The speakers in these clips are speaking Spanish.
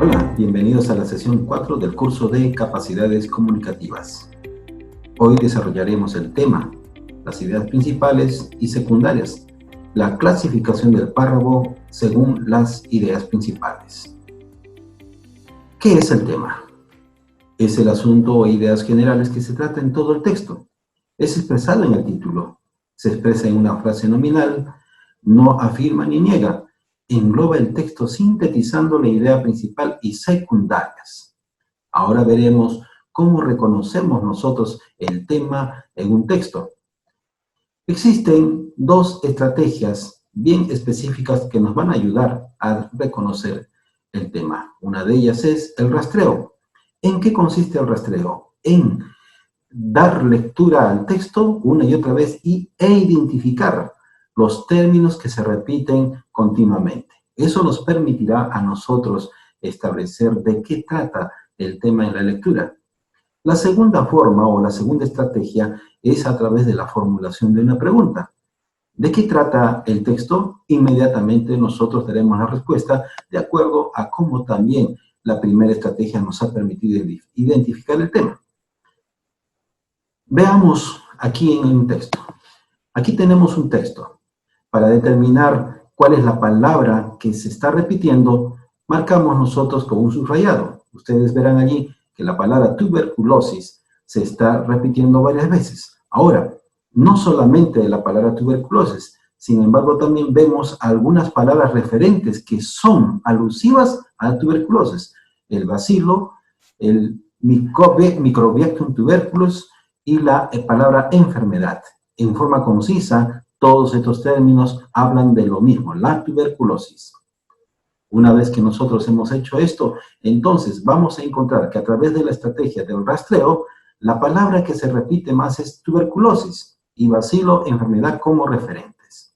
Hola, bienvenidos a la sesión 4 del curso de Capacidades Comunicativas. Hoy desarrollaremos el tema, las ideas principales y secundarias, la clasificación del párrafo según las ideas principales. ¿Qué es el tema? Es el asunto o ideas generales que se trata en todo el texto. Es expresado en el título. Se expresa en una frase nominal, no afirma ni niega. Engloba el texto sintetizando la idea principal y secundarias. Ahora veremos cómo reconocemos nosotros el tema en un texto. Existen dos estrategias bien específicas que nos van a ayudar a reconocer el tema. Una de ellas es el rastreo. ¿En qué consiste el rastreo? En dar lectura al texto una y otra vez e identificar los términos que se repiten continuamente. Eso nos permitirá a nosotros establecer de qué trata el tema en la lectura. La segunda forma o la segunda estrategia es a través de la formulación de una pregunta. ¿De qué trata el texto? Inmediatamente nosotros daremos la respuesta de acuerdo a cómo también la primera estrategia nos ha permitido identificar el tema. Veamos aquí en un texto. Aquí tenemos un texto. Para determinar cuál es la palabra que se está repitiendo, marcamos nosotros con un subrayado. Ustedes verán allí que la palabra tuberculosis se está repitiendo varias veces. Ahora, no solamente la palabra tuberculosis, sin embargo también vemos algunas palabras referentes que son alusivas a la tuberculosis. El bacilo, el microbiactum tuberculus y la palabra enfermedad. En forma concisa, todos estos términos hablan de lo mismo, la tuberculosis. Una vez que nosotros hemos hecho esto, entonces vamos a encontrar que a través de la estrategia del rastreo, la palabra que se repite más es tuberculosis y bacilo, enfermedad como referentes.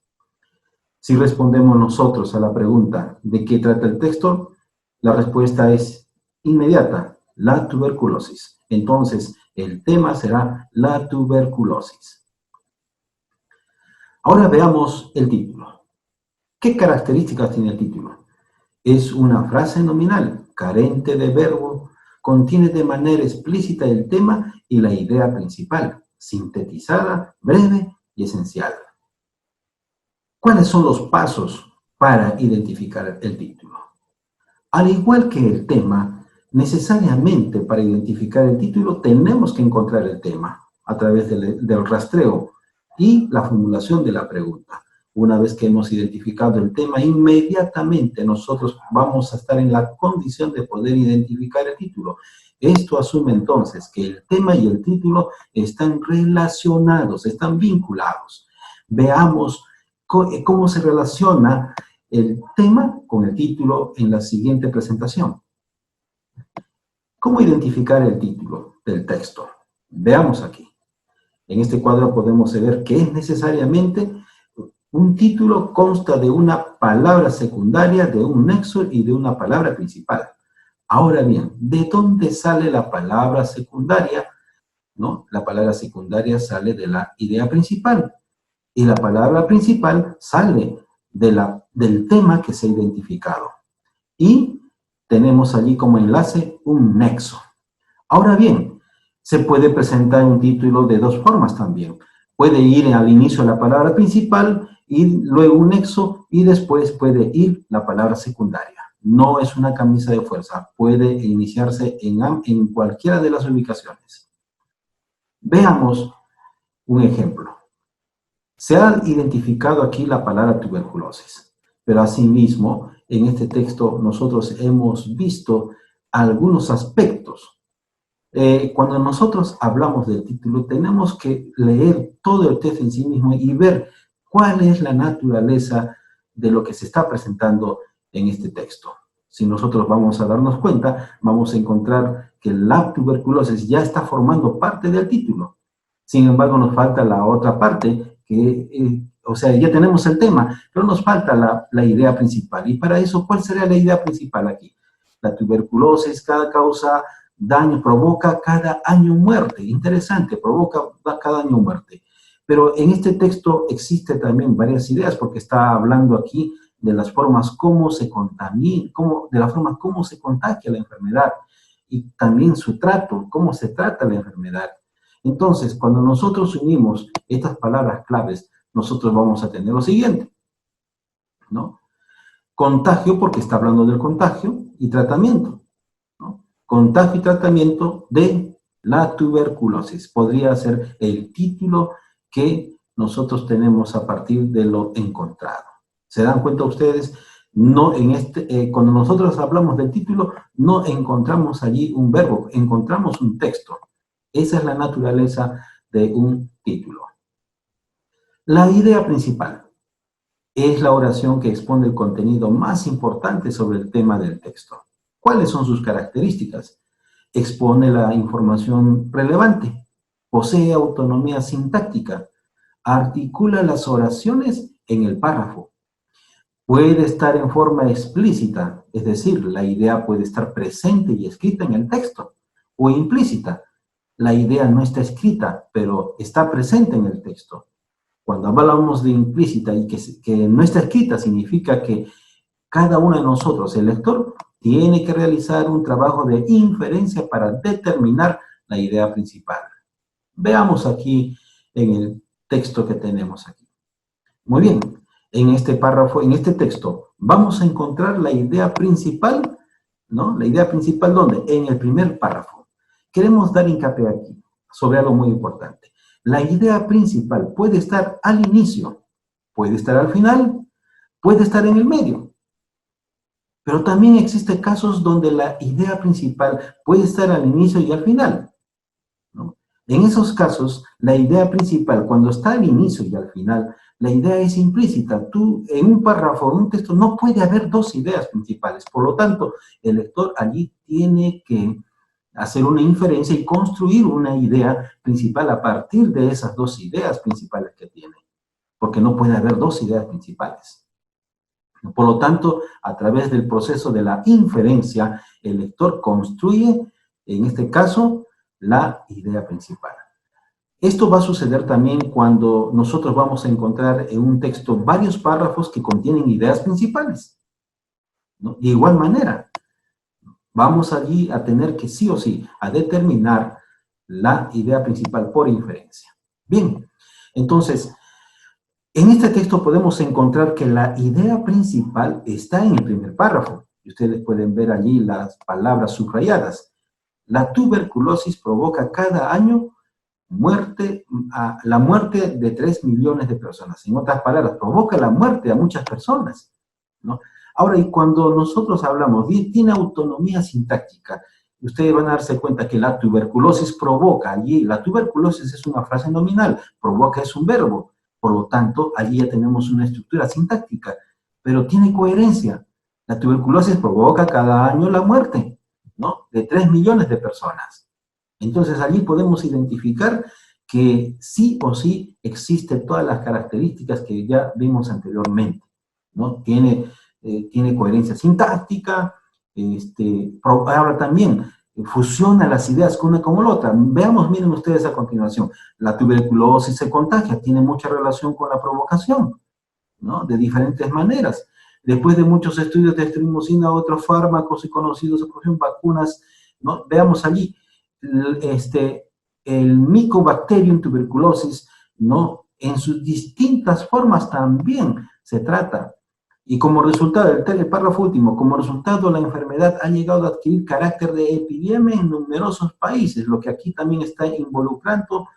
Si respondemos nosotros a la pregunta ¿de qué trata el texto? La respuesta es inmediata, la tuberculosis. Entonces, el tema será la tuberculosis. Ahora veamos el título. ¿Qué características tiene el título? Es una frase nominal, carente de verbo, contiene de manera explícita el tema y la idea principal, sintetizada, breve y esencial. ¿Cuáles son los pasos para identificar el título? Al igual que el tema, necesariamente para identificar el título tenemos que encontrar el tema a través del rastreo y la formulación de la pregunta. Una vez que hemos identificado el tema, inmediatamente nosotros vamos a estar en la condición de poder identificar el título. Esto asume entonces que el tema y el título están relacionados, están vinculados. Veamos cómo se relaciona el tema con el título en la siguiente presentación. ¿Cómo identificar el título del texto? Veamos aquí. En este cuadro podemos ver que es necesariamente un título consta de una palabra secundaria, de un nexo y de una palabra principal. Ahora bien, ¿de dónde sale la palabra secundaria? ¿No? La palabra secundaria sale de la idea principal y la palabra principal sale del tema que se ha identificado. Y tenemos allí como enlace un nexo. Ahora bien, se puede presentar un título de dos formas también. Puede ir al inicio la palabra principal y luego un nexo y después puede ir la palabra secundaria. No es una camisa de fuerza, puede iniciarse en cualquiera de las ubicaciones. Veamos un ejemplo. Se ha identificado aquí la palabra tuberculosis, pero asimismo en este texto nosotros hemos visto algunos aspectos. Cuando nosotros hablamos del título, tenemos que leer todo el texto en sí mismo y ver cuál es la naturaleza de lo que se está presentando en este texto. Si nosotros vamos a darnos cuenta, vamos a encontrar que la tuberculosis ya está formando parte del título. Sin embargo, nos falta la otra parte, o sea, ya tenemos el tema, pero nos falta la idea principal. Y para eso, ¿cuál sería la idea principal aquí? La tuberculosis, cada causa daño, provoca cada año muerte. Interesante, provoca cada año muerte. Pero en este texto existe también varias ideas, porque está hablando aquí de las formas como se contamina, de las formas como se contagia la enfermedad y también su trato, cómo se trata la enfermedad. Entonces, cuando nosotros unimos estas palabras claves, nosotros vamos a tener lo siguiente, ¿no? Contagio, porque está hablando del contagio, y tratamiento, ¿no? Contagio y tratamiento de la tuberculosis. Podría ser el título que nosotros tenemos a partir de lo encontrado. ¿Se dan cuenta ustedes? No cuando nosotros hablamos del título, no encontramos allí un verbo, encontramos un texto. Esa es la naturaleza de un título. La idea principal es la oración que expone el contenido más importante sobre el tema del texto. ¿Cuáles son sus características? Expone la información relevante, posee autonomía sintáctica, articula las oraciones en el párrafo, puede estar en forma explícita, es decir, la idea puede estar presente y escrita en el texto, o implícita, la idea no está escrita, pero está presente en el texto. Cuando hablamos de implícita y que no está escrita, significa que cada uno de nosotros, el lector, tiene que realizar un trabajo de inferencia para determinar la idea principal. Veamos aquí en el texto que tenemos aquí. Muy bien, en este párrafo, en este texto, vamos a encontrar la idea principal, ¿no? La idea principal, ¿dónde? En el primer párrafo. Queremos dar hincapié aquí sobre algo muy importante. La idea principal puede estar al inicio, puede estar al final, puede estar en el medio. Pero también existen casos donde la idea principal puede estar al inicio y al final, ¿no? En esos casos, la idea principal, cuando está al inicio y al final, la idea es implícita. Tú, en un párrafo, en un texto, no puede haber dos ideas principales. Por lo tanto, el lector allí tiene que hacer una inferencia y construir una idea principal a partir de esas dos ideas principales que tiene. Porque no puede haber dos ideas principales. Por lo tanto, a través del proceso de la inferencia, el lector construye, en este caso, la idea principal. Esto va a suceder también cuando nosotros vamos a encontrar en un texto varios párrafos que contienen ideas principales, ¿no? De igual manera, vamos allí a tener que sí o sí a determinar la idea principal por inferencia. Bien, entonces, en este texto podemos encontrar que la idea principal está en el primer párrafo. Y ustedes pueden ver allí las palabras subrayadas. La tuberculosis provoca cada año la muerte de 3 millones de personas. En otras palabras, provoca la muerte a muchas personas, ¿no? Ahora, y cuando nosotros hablamos, tiene autonomía sintáctica, ustedes van a darse cuenta que la tuberculosis provoca, allí la tuberculosis es una frase nominal, provoca es un verbo, por lo tanto, allí ya tenemos una estructura sintáctica, pero tiene coherencia. La tuberculosis provoca cada año la muerte, ¿no? De 3 millones de personas. Entonces, allí podemos identificar que sí o sí existen todas las características que ya vimos anteriormente, ¿no? Tiene coherencia sintáctica, ahora también fusiona las ideas con una con la otra. Veamos, miren ustedes a continuación, la tuberculosis se contagia, tiene mucha relación con la provocación, ¿no? De diferentes maneras. Después de muchos estudios de estreptocina, otros fármacos y conocidos, vacunas, ¿no? Veamos allí, el Mycobacterium tuberculosis, ¿no? En sus distintas formas también se trata. Y como resultado, el párrafo último, como resultado la enfermedad ha llegado a adquirir carácter de epidemia en numerosos países, lo que aquí también está involucrando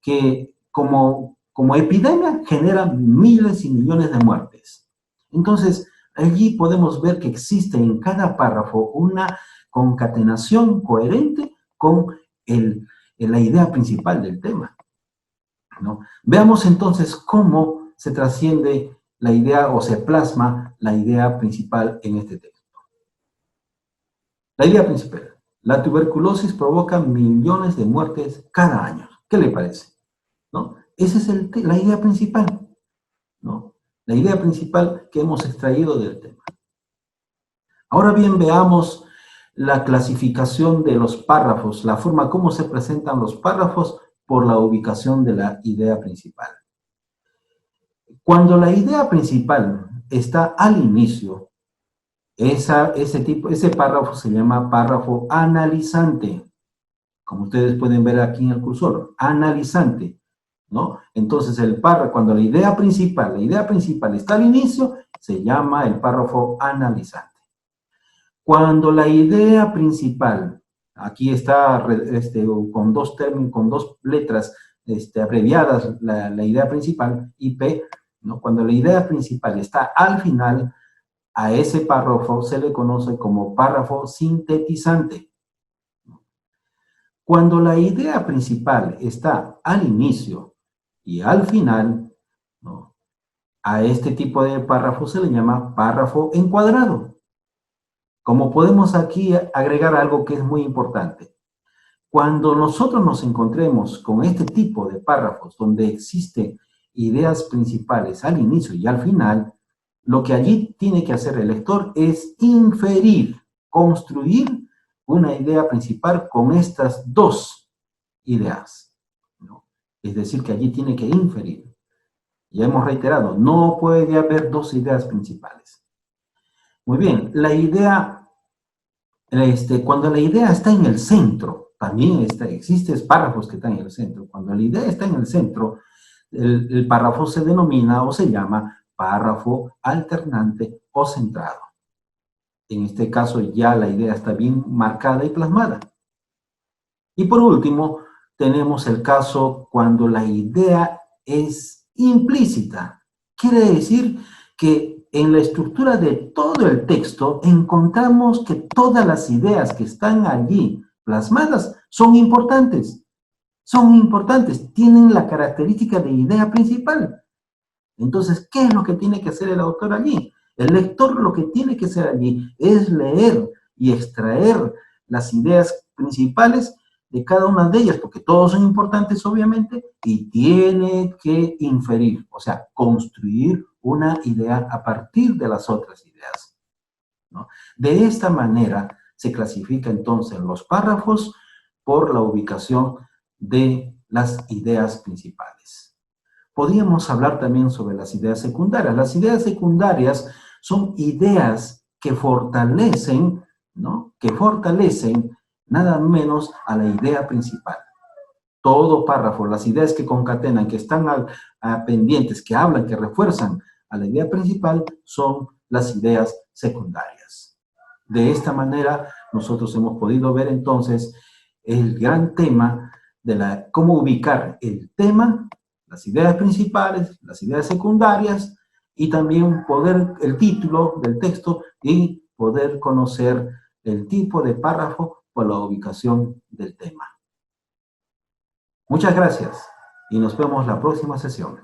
que como epidemia genera miles y millones de muertes. Entonces, allí podemos ver que existe en cada párrafo una concatenación coherente con la idea principal del tema, ¿no? Veamos entonces cómo se trasciende la idea o se plasma la idea principal en este texto. La idea principal. La tuberculosis provoca millones de muertes cada año. ¿Qué le parece? ¿No? Esa es la idea principal, ¿no? La idea principal que hemos extraído del tema. Ahora bien, veamos la clasificación de los párrafos, la forma como se presentan los párrafos por la ubicación de la idea principal. Cuando la idea principal está al inicio, ese párrafo se llama párrafo analizante. Como ustedes pueden ver aquí en el cursor, analizante, ¿no? Entonces el párrafo, cuando la idea principal está al inicio, se llama el párrafo analizante. Cuando la idea principal, aquí está con dos términos, con dos letras abreviadas, la idea principal, IP, ¿no? Cuando la idea principal está al final, a ese párrafo se le conoce como párrafo sintetizante. Cuando la idea principal está al inicio y al final, ¿no? A este tipo de párrafo se le llama párrafo encuadrado. Como podemos aquí agregar algo que es muy importante. Cuando nosotros nos encontremos con este tipo de párrafos donde existen ideas principales al inicio y al final, lo que allí tiene que hacer el lector es inferir, construir una idea principal con estas dos ideas, ¿no? Es decir, que allí tiene que inferir. Ya hemos reiterado, no puede haber dos ideas principales. Muy bien, la idea, cuando la idea está en el centro, también existen párrafos que están en el centro. Cuando la idea está en el centro, el párrafo se denomina o se llama párrafo alternante o centrado. En este caso ya la idea está bien marcada y plasmada. Y por último, tenemos el caso cuando la idea es implícita. Quiere decir que en la estructura de todo el texto encontramos que todas las ideas que están allí plasmadas son importantes. Son importantes, tienen la característica de idea principal. Entonces, ¿qué es lo que tiene que hacer el autor allí? El lector lo que tiene que hacer allí es leer y extraer las ideas principales de cada una de ellas, porque todos son importantes, obviamente, y tiene que inferir, o sea, construir una idea a partir de las otras ideas, ¿no? De esta manera se clasifica entonces los párrafos por la ubicación de las ideas principales. Podríamos hablar también sobre las ideas secundarias. Las ideas secundarias son ideas que fortalecen, ¿no? Que fortalecen nada menos a la idea principal. Todo párrafo, las ideas que concatenan, que están pendientes, que hablan, que refuerzan a la idea principal, son las ideas secundarias. De esta manera, nosotros hemos podido ver entonces el gran tema de cómo ubicar el tema, las ideas principales, las ideas secundarias, y también el título del texto y poder conocer el tipo de párrafo por la ubicación del tema. Muchas gracias y nos vemos la próxima sesión.